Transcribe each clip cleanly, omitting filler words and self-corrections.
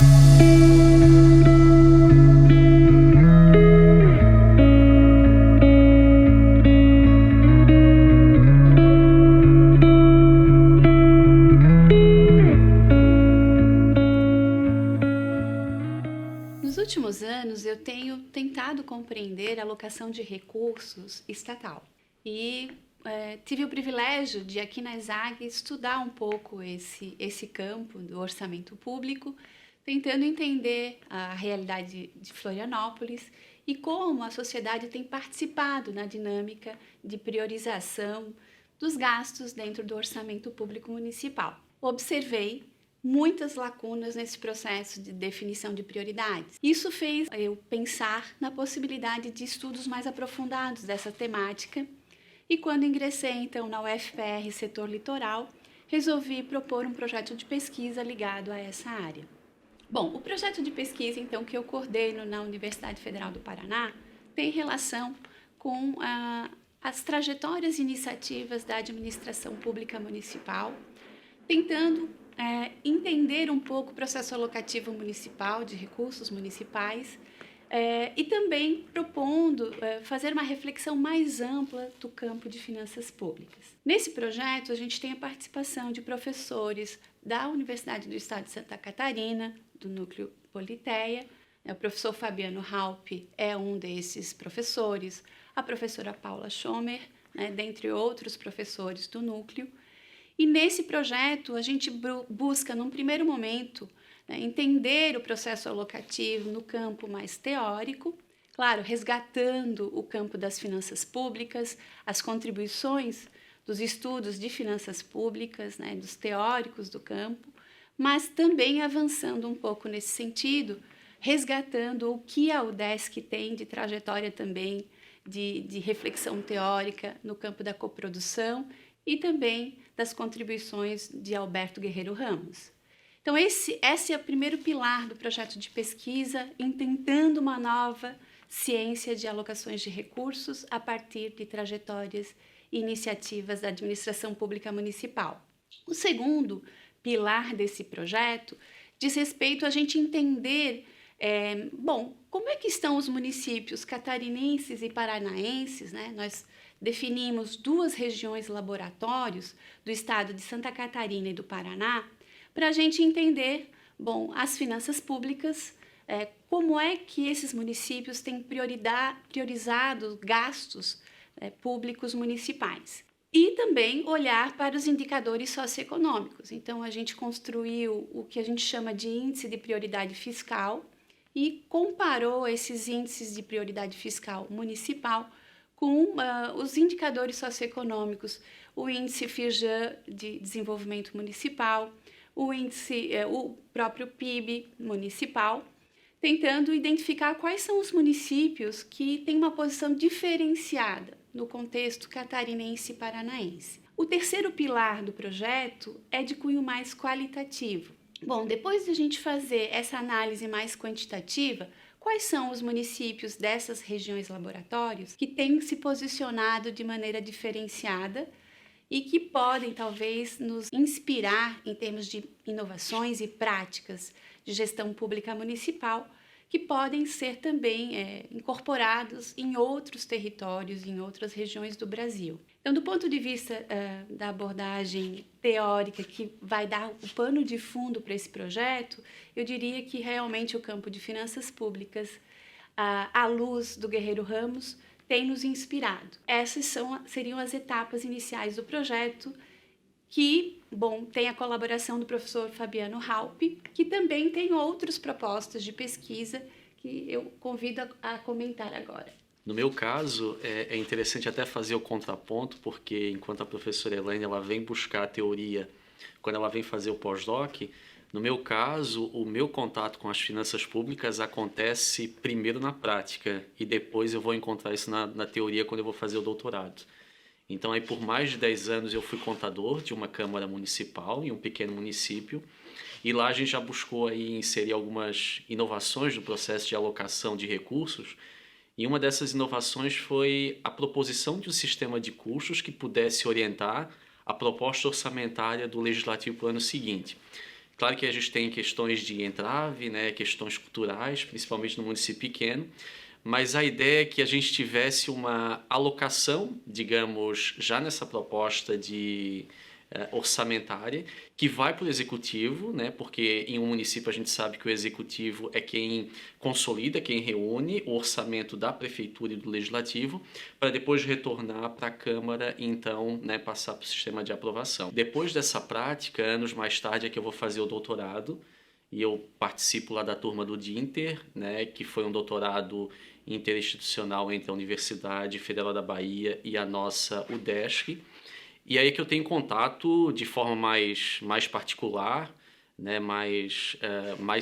Nos últimos anos, eu tenho tentado compreender a alocação de recursos estatal e tive o privilégio de aqui na ESAG estudar um pouco esse campo do orçamento público, tentando entender a realidade de Florianópolis e como a sociedade tem participado na dinâmica de priorização dos gastos dentro do orçamento público municipal. Observei muitas lacunas nesse processo de definição de prioridades. Isso fez eu pensar na possibilidade de estudos mais aprofundados dessa temática e quando ingressei então na UFPR Setor Litoral, resolvi propor um projeto de pesquisa ligado a essa área. Bom, o projeto de pesquisa então que eu coordeno na Universidade Federal do Paraná tem relação com as trajetórias e iniciativas da administração pública municipal, tentando entender um pouco o processo alocativo municipal de recursos municipais e também propondo fazer uma reflexão mais ampla do campo de finanças públicas. Nesse projeto, a gente tem a participação de professores da Universidade do Estado de Santa Catarina, do Núcleo Politeia. O professor Fabiano Halpe é um desses professores, a professora Paula Schomer, dentre outros professores do núcleo. E nesse projeto, a gente busca, num primeiro momento, entender o processo alocativo no campo mais teórico, claro, resgatando o campo das finanças públicas, as contribuições dos estudos de finanças públicas, dos teóricos do campo, mas também avançando um pouco nesse sentido, resgatando o que a UDESC tem de trajetória também de reflexão teórica no campo da coprodução e também das contribuições de Alberto Guerreiro Ramos. Então, esse é o primeiro pilar do projeto de pesquisa, intentando uma nova ciência de alocações de recursos a partir de trajetórias e iniciativas da administração pública municipal. O segundo pilar desse projeto diz respeito a gente entender, como é que estão os municípios catarinenses e paranaenses, Nós definimos 2 regiões laboratórios do estado de Santa Catarina e do Paraná para a gente entender, as finanças públicas, como é que esses municípios têm priorizado gastos públicos municipais. E também olhar para os indicadores socioeconômicos. Então, a gente construiu o que a gente chama de índice de prioridade fiscal e comparou esses índices de prioridade fiscal municipal com os indicadores socioeconômicos, o índice Firjan de desenvolvimento municipal, o próprio PIB municipal, tentando identificar quais são os municípios que têm uma posição diferenciada no contexto catarinense e paranaense. O terceiro pilar do projeto é de cunho mais qualitativo. Depois de a gente fazer essa análise mais quantitativa, quais são os municípios dessas regiões laboratórios que têm se posicionado de maneira diferenciada e que podem, talvez, nos inspirar em termos de inovações e práticas de gestão pública municipal que podem ser também incorporados em outros territórios, em outras regiões do Brasil. Então, do ponto de vista da abordagem teórica que vai dar o pano de fundo para esse projeto, eu diria que realmente o campo de finanças públicas, à luz do Guerreiro Ramos, tem nos inspirado. Essas seriam as etapas iniciais do projeto, que, tem a colaboração do professor Fabiano Halpe, que também tem outras propostas de pesquisa que eu convido a comentar agora. No meu caso, é interessante até fazer o contraponto, porque enquanto a professora Elaine ela vem buscar a teoria, quando ela vem fazer o pós-doc, no meu caso, o meu contato com as finanças públicas acontece primeiro na prática e depois eu vou encontrar isso na teoria quando eu vou fazer o doutorado. Então, aí, por mais de 10 anos eu fui contador de uma Câmara Municipal em um pequeno município e lá a gente já buscou aí inserir algumas inovações no processo de alocação de recursos e uma dessas inovações foi a proposição de um sistema de custos que pudesse orientar a proposta orçamentária do Legislativo para o ano seguinte. Claro que a gente tem questões de entrave, né, questões culturais, principalmente no município pequeno, mas a ideia é que a gente tivesse uma alocação, digamos, já nessa proposta de orçamentária, que vai para o executivo, né? Porque em um município a gente sabe que o executivo é quem consolida, quem reúne o orçamento da prefeitura e do legislativo, para depois retornar para a Câmara e então, né, passar para o sistema de aprovação. Depois dessa prática, anos mais tarde é que eu vou fazer o doutorado, e eu participo lá da turma do DINTER, né, que foi um doutorado interinstitucional entre a Universidade Federal da Bahia e a nossa UDESC. E aí que eu tenho contato de forma mais particular, né, mais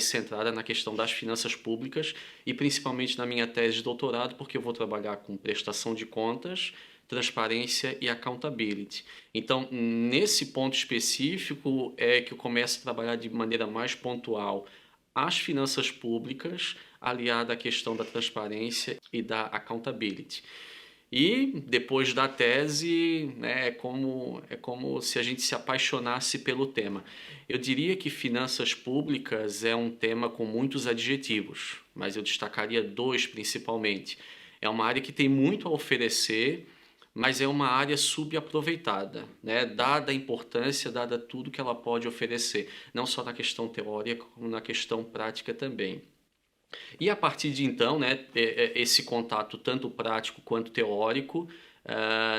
centrada na questão das finanças públicas e principalmente na minha tese de doutorado, porque eu vou trabalhar com prestação de contas, transparência e accountability. Então, nesse ponto específico é que eu começo a trabalhar de maneira mais pontual as finanças públicas, aliada à questão da transparência e da accountability. E depois da tese, né, é como se a gente se apaixonasse pelo tema. Eu diria que finanças públicas é um tema com muitos adjetivos, mas eu destacaria dois principalmente. É uma área que tem muito a oferecer, mas é uma área subaproveitada, né? Dada a importância, dada tudo que ela pode oferecer, não só na questão teórica, como na questão prática também. E a partir de então, né, esse contato tanto prático quanto teórico,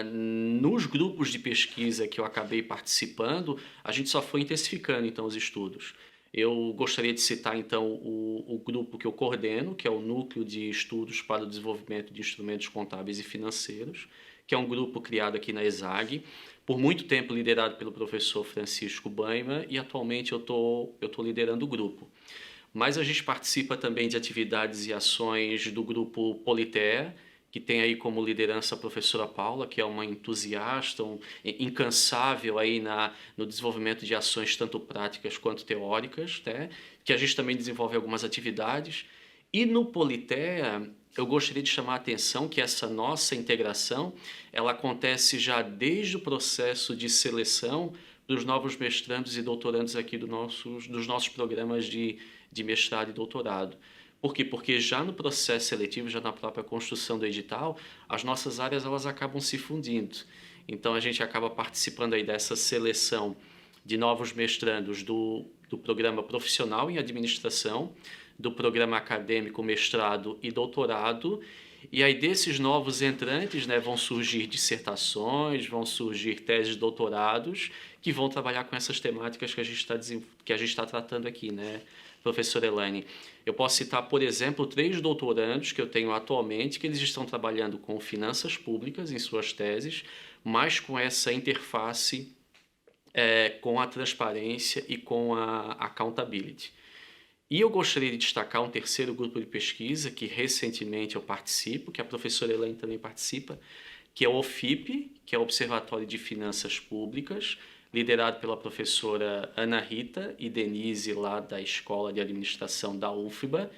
nos grupos de pesquisa que eu acabei participando, a gente só foi intensificando então os estudos. Eu gostaria de citar então o grupo que eu coordeno, que é o Núcleo de Estudos para o Desenvolvimento de Instrumentos Contábeis e Financeiros, que é um grupo criado aqui na ESAG, por muito tempo liderado pelo professor Francisco Baima, e atualmente eu tô liderando o grupo. Mas a gente participa também de atividades e ações do grupo Politeia, que tem aí como liderança a professora Paula, que é uma entusiasta, incansável aí no desenvolvimento de ações tanto práticas quanto teóricas, né? Que a gente também desenvolve algumas atividades. E no Politeia, eu gostaria de chamar a atenção que essa nossa integração, ela acontece já desde o processo de seleção dos novos mestrandos e doutorandos aqui dos nossos programas de mestrado e doutorado. Por quê? Porque já no processo seletivo, já na própria construção do edital, as nossas áreas elas acabam se fundindo. Então a gente acaba participando aí dessa seleção de novos mestrandos do programa profissional em administração, do programa acadêmico mestrado e doutorado. E aí desses novos entrantes, né, vão surgir dissertações, vão surgir teses de doutorados que vão trabalhar com essas temáticas que a gente está tratando aqui, né, professora Elaine. Eu posso citar, por exemplo, 3 doutorandos que eu tenho atualmente, que eles estão trabalhando com finanças públicas em suas teses, mas com essa interface com a transparência e com a accountability. E eu gostaria de destacar um terceiro grupo de pesquisa que recentemente eu participo, que a professora Elaine também participa, que é o OFIP, que é o Observatório de Finanças Públicas, liderado pela professora Ana Rita e Denise, lá da Escola de Administração da UFBA.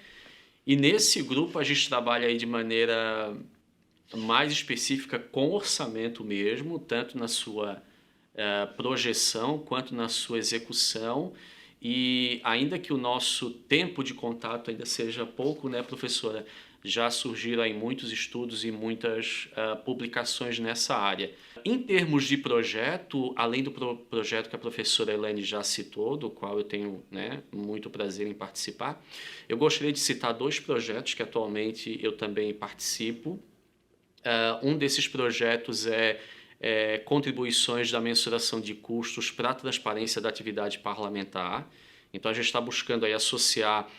E nesse grupo a gente trabalha aí de maneira mais específica com orçamento mesmo, tanto na sua projeção quanto na sua execução. E ainda que o nosso tempo de contato ainda seja pouco, né, professora? Já surgiram aí muitos estudos e muitas publicações nessa área. Em termos de projeto, além do projeto que a professora Elaine já citou, do qual eu tenho, né, muito prazer em participar, eu gostaria de citar 2 projetos que atualmente eu também participo. Um desses projetos é contribuições da mensuração de custos para a transparência da atividade parlamentar. Então, a gente está buscando aí associar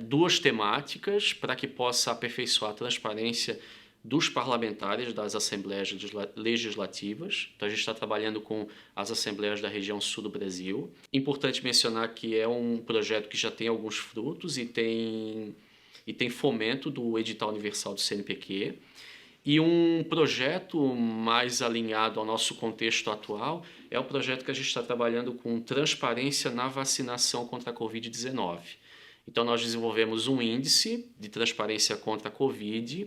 2 temáticas para que possa aperfeiçoar a transparência dos parlamentares das assembleias legislativas. Então, a gente está trabalhando com as assembleias da região sul do Brasil. Importante mencionar que é um projeto que já tem alguns frutos e tem fomento do edital universal do CNPq. E um projeto mais alinhado ao nosso contexto atual é o projeto que a gente está trabalhando com transparência na vacinação contra a Covid-19. Então, nós desenvolvemos um índice de transparência contra a Covid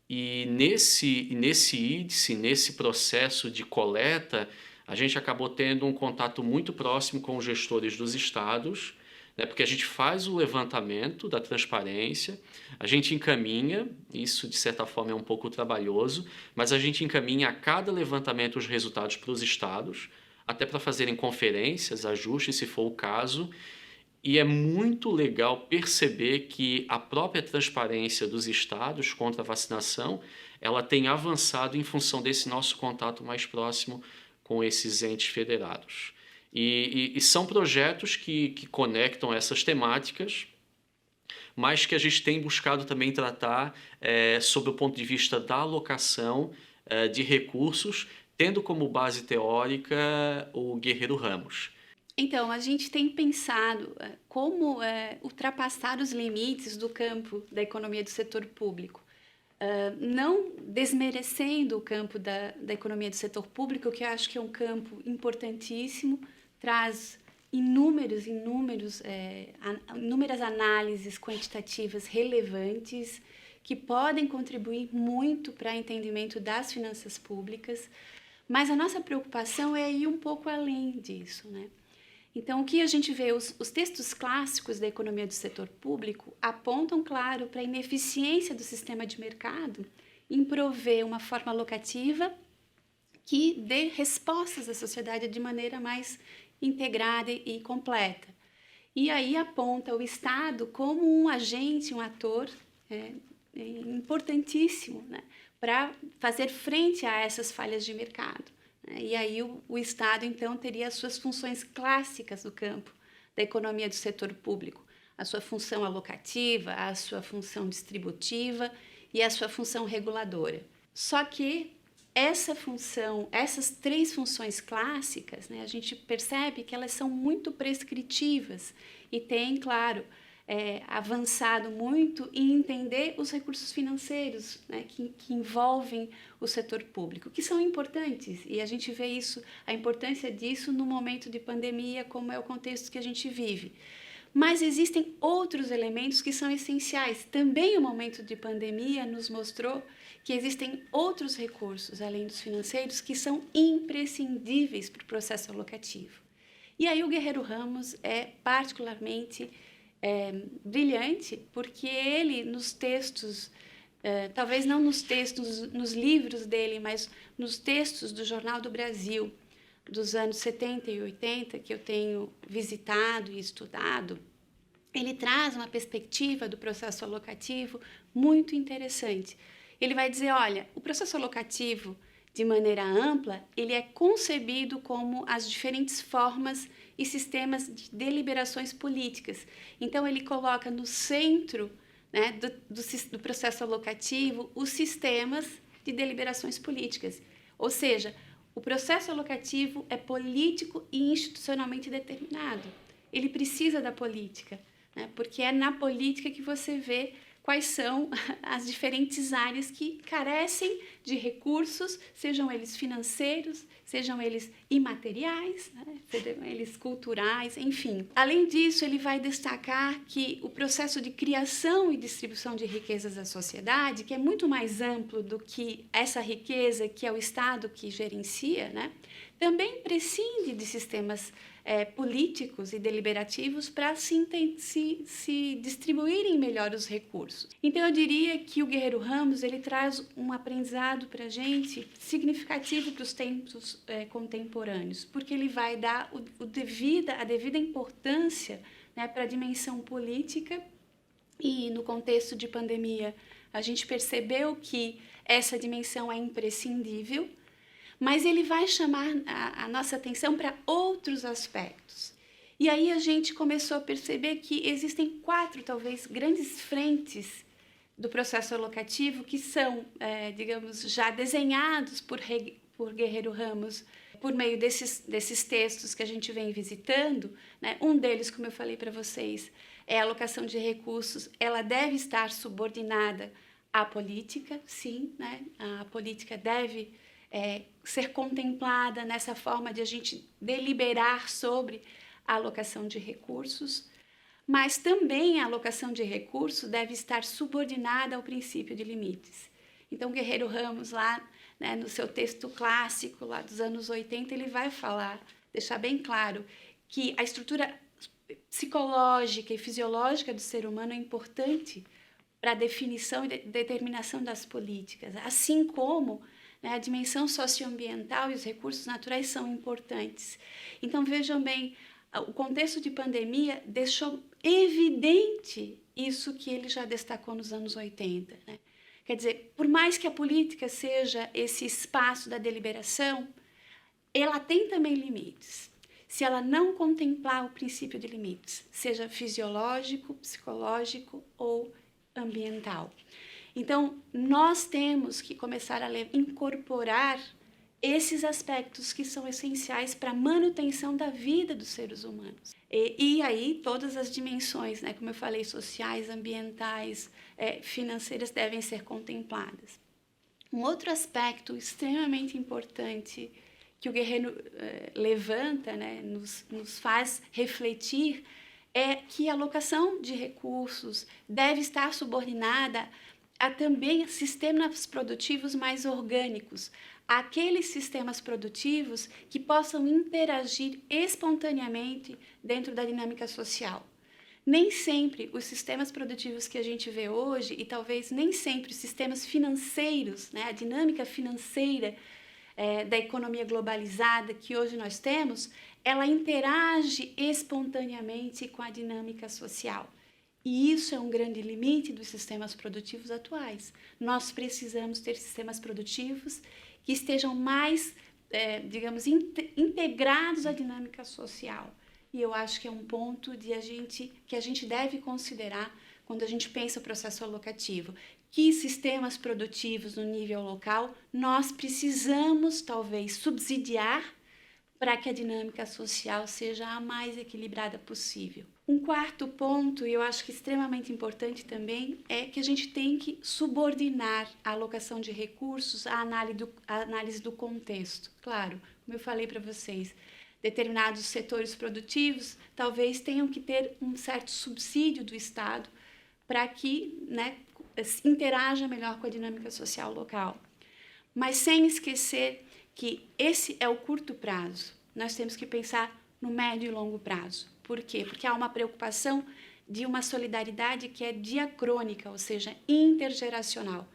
e nesse índice, nesse processo de coleta, a gente acabou tendo um contato muito próximo com os gestores dos estados, né, porque a gente faz o levantamento da transparência, a gente encaminha, isso de certa forma é um pouco trabalhoso, mas a gente encaminha a cada levantamento os resultados para os estados, até para fazerem conferências, ajustes se for o caso, e é muito legal perceber que a própria transparência dos estados contra a vacinação, ela tem avançado em função desse nosso contato mais próximo com esses entes federados. E são projetos que conectam essas temáticas, mas que a gente tem buscado também tratar sob o ponto de vista da alocação de recursos, tendo como base teórica o Guerreiro Ramos. Então, a gente tem pensado como ultrapassar os limites do campo da economia do setor público. Não desmerecendo o campo da economia do setor público, que eu acho que é um campo importantíssimo, traz inúmeras análises quantitativas relevantes que podem contribuir muito para o entendimento das finanças públicas, mas a nossa preocupação é ir um pouco além disso, né? Então, o que a gente vê, os textos clássicos da economia do setor público apontam, claro, para a ineficiência do sistema de mercado em prover uma forma alocativa que dê respostas à sociedade de maneira mais integrada e completa. E aí aponta o Estado como um agente, um ator importantíssimo, né, para fazer frente a essas falhas de mercado. E aí o Estado, então, teria as suas funções clássicas do campo da economia do setor público, a sua função alocativa, a sua função distributiva e a sua função reguladora. Só que essas três funções clássicas, né, a gente percebe que elas são muito prescritivas e têm, claro, avançado muito em entender os recursos financeiros, né, que envolvem o setor público, que são importantes, e a gente vê isso, a importância disso no momento de pandemia, como é o contexto que a gente vive. Mas existem outros elementos que são essenciais. Também o momento de pandemia nos mostrou que existem outros recursos, além dos financeiros, que são imprescindíveis para o processo alocativo. E aí o Guerreiro Ramos é particularmente brilhante, porque ele, nos textos, talvez não nos textos, nos livros dele, mas nos textos do Jornal do Brasil, dos anos 70 e 80, que eu tenho visitado e estudado, ele traz uma perspectiva do processo alocativo muito interessante. Ele vai dizer, olha, o processo alocativo, de maneira ampla, ele é concebido como as diferentes formas e sistemas de deliberações políticas. Então, ele coloca no centro, né, do processo alocativo os sistemas de deliberações políticas. Ou seja, o processo alocativo é político e institucionalmente determinado. Ele precisa da política, né, porque é na política que você vê quais são as diferentes áreas que carecem de recursos, sejam eles financeiros, sejam eles imateriais, né? Sejam eles culturais, enfim. Além disso, ele vai destacar que o processo de criação e distribuição de riquezas da sociedade, que é muito mais amplo do que essa riqueza que é o Estado que gerencia, né? Também prescinde de sistemas políticos e deliberativos para se distribuírem melhor os recursos. Então, eu diria que o Guerreiro Ramos ele traz um aprendizado para a gente significativo para os tempos contemporâneos, porque ele vai dar a devida importância, né, para a dimensão política, e no contexto de pandemia a gente percebeu que essa dimensão é imprescindível, mas ele vai chamar a nossa atenção para outros aspectos. E aí a gente começou a perceber que existem 4, talvez, grandes frentes do processo alocativo que são, digamos, já desenhados por Guerreiro Ramos por meio desses textos que a gente vem visitando, né? Um deles, como eu falei para vocês, é a alocação de recursos. Ela deve estar subordinada à política, sim, né? A política deve ser contemplada nessa forma de a gente deliberar sobre a alocação de recursos, mas também a alocação de recursos deve estar subordinada ao princípio de limites. Então, Guerreiro Ramos, lá, né, no seu texto clássico, lá dos anos 80, ele vai falar, deixar bem claro, que a estrutura psicológica e fisiológica do ser humano é importante para a definição e determinação das políticas, assim como, né, a dimensão socioambiental e os recursos naturais são importantes. Então, vejam bem, o contexto de pandemia deixou evidente isso que ele já destacou nos anos 80, né? Quer dizer, por mais que a política seja esse espaço da deliberação, ela tem também limites. Se ela não contemplar o princípio de limites, seja fisiológico, psicológico ou ambiental. Então, nós temos que começar a incorporar esses aspectos que são essenciais para a manutenção da vida dos seres humanos. E aí, todas as dimensões, né, como eu falei, sociais, ambientais, financeiras, devem ser contempladas. Um outro aspecto extremamente importante que o Guerreiro levanta, né, nos faz refletir, é que a alocação de recursos deve estar subordinada a também sistemas produtivos mais orgânicos, aqueles sistemas produtivos que possam interagir espontaneamente dentro da dinâmica social. Nem sempre os sistemas produtivos que a gente vê hoje, e talvez nem sempre os sistemas financeiros, né, a dinâmica financeira da economia globalizada que hoje nós temos, ela interage espontaneamente com a dinâmica social. E isso é um grande limite dos sistemas produtivos atuais. Nós precisamos ter sistemas produtivos que estejam mais, digamos, integrados à dinâmica social. E eu acho que é um ponto que a gente deve considerar quando a gente pensa o processo alocativo. Que sistemas produtivos no nível local nós precisamos, talvez, subsidiar para que a dinâmica social seja a mais equilibrada possível. Um quarto ponto, e eu acho que extremamente importante também, é que a gente tem que subordinar a alocação de recursos à análise do contexto. Claro, como eu falei para vocês, determinados setores produtivos talvez tenham que ter um certo subsídio do Estado para que, né, interaja melhor com a dinâmica social local. Mas sem esquecer que esse é o curto prazo. Nós temos que pensar no médio e longo prazo. Por quê? Porque há uma preocupação de uma solidariedade que é diacrônica, ou seja, intergeracional.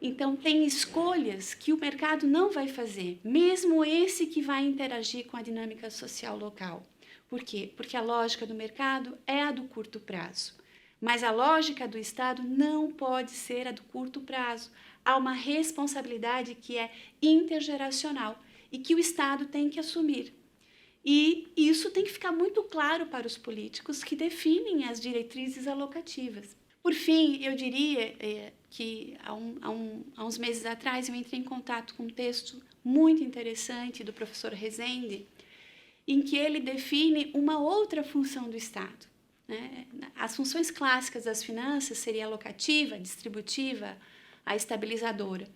Então, tem escolhas que o mercado não vai fazer, mesmo esse que vai interagir com a dinâmica social local. Por quê? Porque a lógica do mercado é a do curto prazo. Mas a lógica do Estado não pode ser a do curto prazo. Há uma responsabilidade que é intergeracional e que o Estado tem que assumir. E isso tem que ficar muito claro para os políticos que definem as diretrizes alocativas. Por fim, eu diria que há uns meses atrás eu entrei em contato com um texto muito interessante do professor Rezende, em que ele define uma outra função do Estado. Né? As funções clássicas das finanças seria a alocativa, a distributiva, a estabilizadora.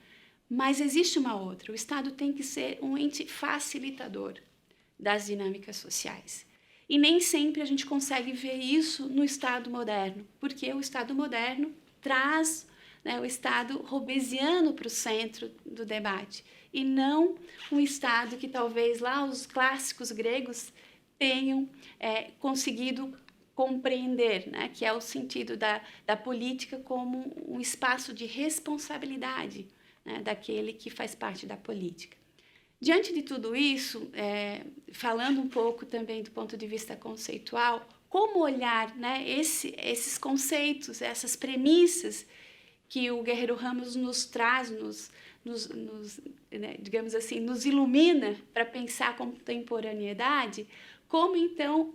Mas existe uma outra. O Estado tem que ser um ente facilitador das dinâmicas sociais. E nem sempre a gente consegue ver isso no Estado moderno, porque o Estado moderno traz, né, o Estado hobbesiano para o centro do debate, e não um Estado que talvez lá os clássicos gregos tenham conseguido compreender, né, que é o sentido da política como um espaço de responsabilidade, né, daquele que faz parte da política. Diante de tudo isso, falando um pouco também do ponto de vista conceitual, como olhar, né, esses conceitos, essas premissas que o Guerreiro Ramos nos traz, né, digamos assim, nos ilumina para pensar a contemporaneidade, como então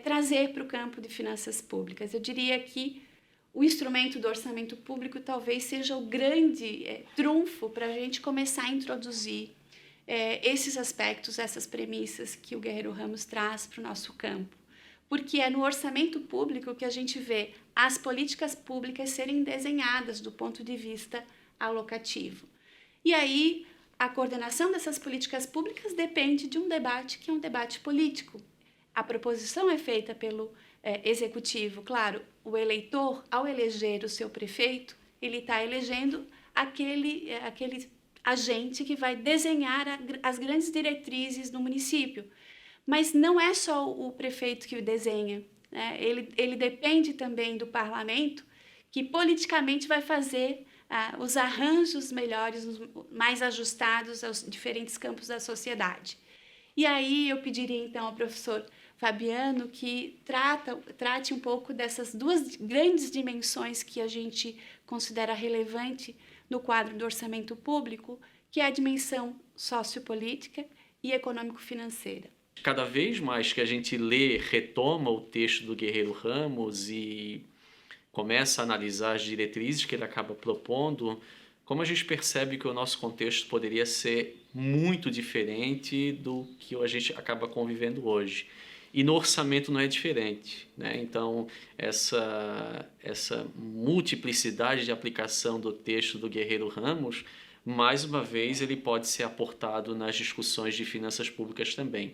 trazer para o campo de finanças públicas. Eu diria que o instrumento do orçamento público talvez seja o grande trunfo para a gente começar a introduzir esses aspectos, essas premissas que o Guerreiro Ramos traz para o nosso campo. Porque é no orçamento público que a gente vê as políticas públicas serem desenhadas do ponto de vista alocativo. E aí, a coordenação dessas políticas públicas depende de um debate que é um debate político. A proposição é feita pelo executivo. Claro, o eleitor, ao eleger o seu prefeito, ele está elegendo aquele agente que vai desenhar as grandes diretrizes do município. Mas não é só o prefeito que o desenha, né? Ele depende também do parlamento, que politicamente vai fazer os arranjos melhores, os mais ajustados aos diferentes campos da sociedade. E aí eu pediria então ao professor Fabiano que trate um pouco dessas duas grandes dimensões que a gente considera relevante no quadro do orçamento público, que é a dimensão sociopolítica e econômico-financeira. Cada vez mais que a gente lê, retoma o texto do Guerreiro Ramos e começa a analisar as diretrizes que ele acaba propondo, como a gente percebe que o nosso contexto poderia ser muito diferente do que a gente acaba convivendo hoje. E no orçamento não é diferente, né? Então, essa multiplicidade de aplicação do texto do Guerreiro Ramos, mais uma vez, ele pode ser aportado nas discussões de finanças públicas também.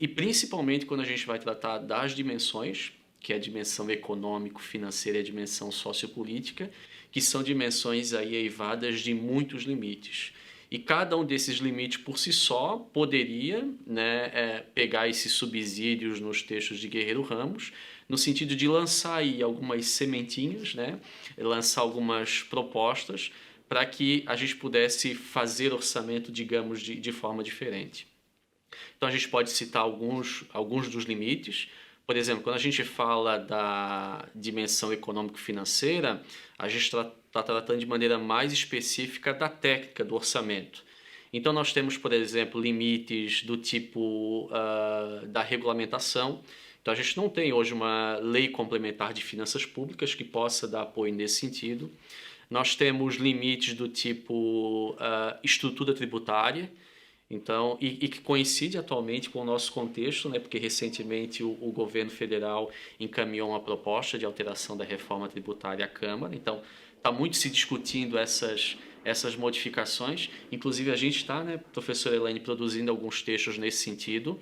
E principalmente quando a gente vai tratar das dimensões, que é a dimensão econômico-financeira e a dimensão sociopolítica, que são dimensões aí eivadas de muitos limites. E cada um desses limites por si só poderia, né, pegar esses subsídios nos textos de Guerreiro Ramos, no sentido de lançar aí algumas sementinhas, né, lançar algumas propostas para que a gente pudesse fazer orçamento, digamos, de forma diferente. Então a gente pode citar alguns dos limites. Por exemplo, quando a gente fala da dimensão econômico-financeira, a gente está tratando de maneira mais específica da técnica do orçamento. Então nós temos, por exemplo, limites do tipo da regulamentação. Então a gente não tem hoje uma lei complementar de finanças públicas que possa dar apoio nesse sentido. Nós temos limites do tipo estrutura tributária. Então, e que coincide atualmente com o nosso contexto, né, porque recentemente o governo federal encaminhou uma proposta de alteração da reforma tributária à Câmara. Então, está muito se discutindo essas modificações. Inclusive, a gente está, né, professora Elaine, produzindo alguns textos nesse sentido.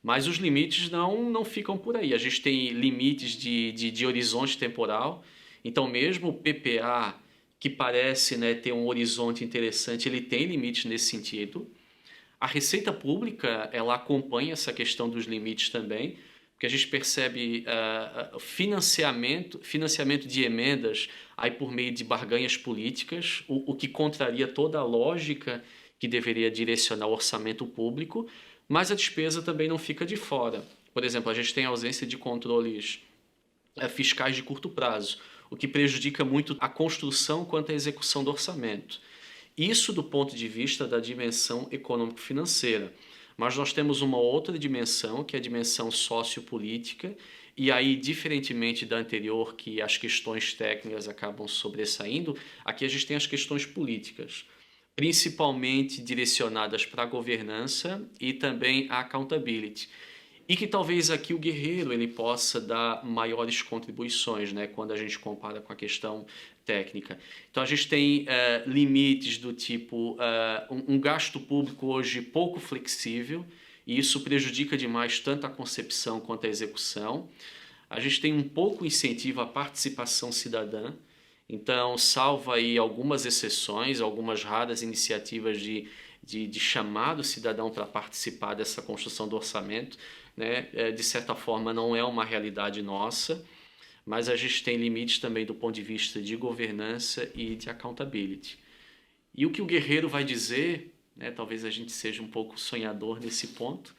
Mas os limites não ficam por aí. A gente tem limites de horizonte temporal. Então, mesmo o PPA, que parece, né, ter um horizonte interessante, ele tem limites nesse sentido. A Receita Pública, ela acompanha essa questão dos limites também, porque a gente percebe financiamento de emendas aí por meio de barganhas políticas, o que contraria toda a lógica que deveria direcionar o orçamento público, mas a despesa também não fica de fora. Por exemplo, a gente tem a ausência de controles fiscais de curto prazo, o que prejudica muito a construção quanto à execução do orçamento. Isso do ponto de vista da dimensão econômico-financeira. Mas nós temos uma outra dimensão, que é a dimensão sociopolítica, e aí, diferentemente da anterior, que as questões técnicas acabam sobressaindo, aqui a gente tem as questões políticas, principalmente direcionadas para a governança e também a accountability. E que talvez aqui o Guerreiro ele possa dar maiores contribuições, né, quando a gente compara com a questão técnica. Então a gente tem limites do tipo um gasto público hoje pouco flexível, e isso prejudica demais tanto a concepção quanto a execução. A gente tem um pouco incentivo à participação cidadã, então salvo aí algumas exceções, algumas raras iniciativas de chamar o cidadão para participar dessa construção do orçamento, né? De certa forma não é uma realidade nossa, mas a gente tem limites também do ponto de vista de governança e de accountability. E o que o Guerreiro vai dizer, né, talvez a gente seja um pouco sonhador nesse ponto,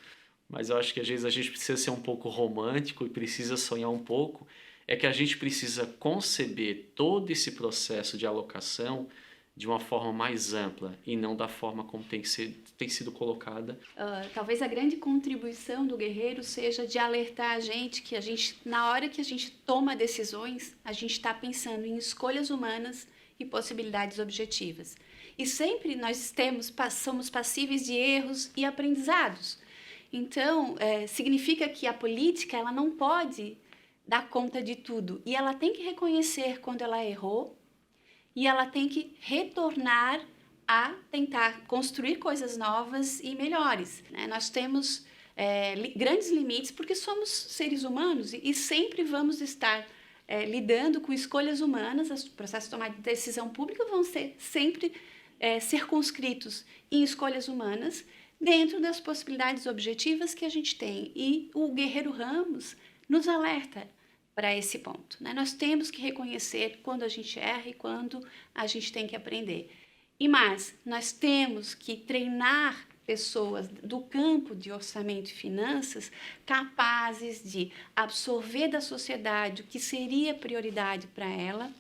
mas eu acho que às vezes a gente precisa ser um pouco romântico e precisa sonhar um pouco, é que a gente precisa conceber todo esse processo de alocação de uma forma mais ampla e não da forma como tem sido colocada. Talvez a grande contribuição do Guerreiro seja de alertar a gente que na hora que a gente toma decisões, a gente está pensando em escolhas humanas e possibilidades objetivas. E sempre nós somos passíveis de erros e aprendizados. Então, significa que a política ela não pode dar conta de tudo e ela tem que reconhecer quando ela errou, e ela tem que retornar a tentar construir coisas novas e melhores, né? Nós temos grandes limites porque somos seres humanos e sempre vamos estar lidando com escolhas humanas, os processos de tomada de decisão pública vão ser sempre circunscritos em escolhas humanas, dentro das possibilidades objetivas que a gente tem. E o Guerreiro Ramos nos alerta para esse ponto, né? Nós temos que reconhecer quando a gente erra e quando a gente tem que aprender. Mas nós temos que treinar pessoas do campo de orçamento e finanças capazes de absorver da sociedade o que seria prioridade para ela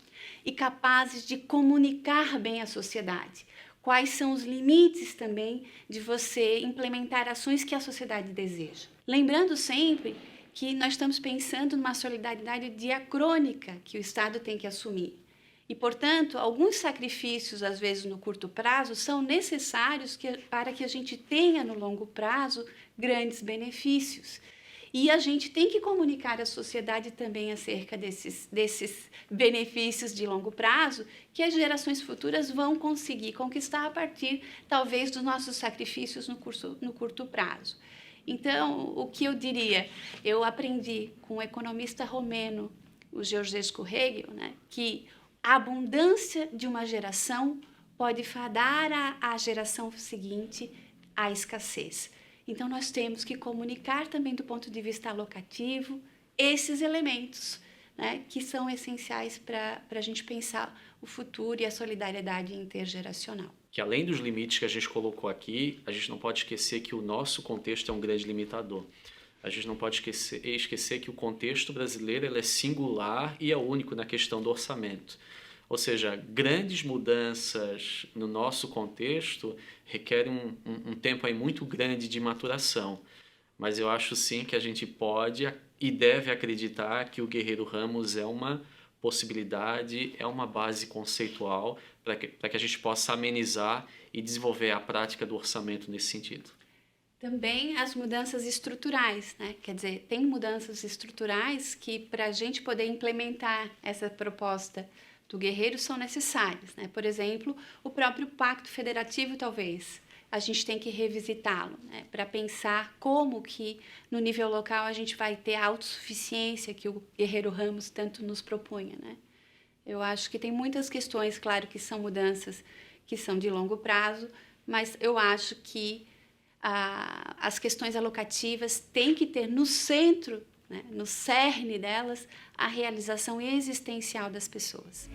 e capazes de comunicar bem à sociedade. Quais são os limites também de você implementar ações que a sociedade deseja. Lembrando sempre que nós estamos pensando numa solidariedade diacrônica que o Estado tem que assumir. E, portanto, alguns sacrifícios, às vezes no curto prazo, são necessários para que a gente tenha no longo prazo grandes benefícios. E a gente tem que comunicar à sociedade também acerca desses benefícios de longo prazo que as gerações futuras vão conseguir conquistar a partir, talvez, dos nossos sacrifícios no curto prazo. Então, o que eu diria? Eu aprendi com o economista romeno, o Georgescu Hegel, né, que a abundância de uma geração pode fadar a geração seguinte à escassez. Então, nós temos que comunicar também do ponto de vista alocativo esses elementos, né, que são essenciais para a gente pensar o futuro e a solidariedade intergeracional. Que além dos limites que a gente colocou aqui, a gente não pode esquecer que o nosso contexto é um grande limitador. A gente não pode esquecer que o contexto brasileiro ele é singular e é único na questão do orçamento. Ou seja, grandes mudanças no nosso contexto requerem um tempo aí muito grande de maturação. Mas eu acho sim que a gente pode e deve acreditar que o Guerreiro Ramos é uma possibilidade, é uma base conceitual para que a gente possa amenizar e desenvolver a prática do orçamento nesse sentido. Também as mudanças estruturais, né? Quer dizer, tem mudanças estruturais que para a gente poder implementar essa proposta do Guerreiro são necessárias, né? Por exemplo, o próprio Pacto Federativo, talvez, a gente tem que revisitá-lo, né? Para pensar como que no nível local a gente vai ter a autossuficiência que o Guerreiro Ramos tanto nos propunha, né? Eu acho que tem muitas questões, claro que são mudanças que são de longo prazo, mas eu acho que as questões alocativas têm que ter no centro, né, no cerne delas, a realização existencial das pessoas.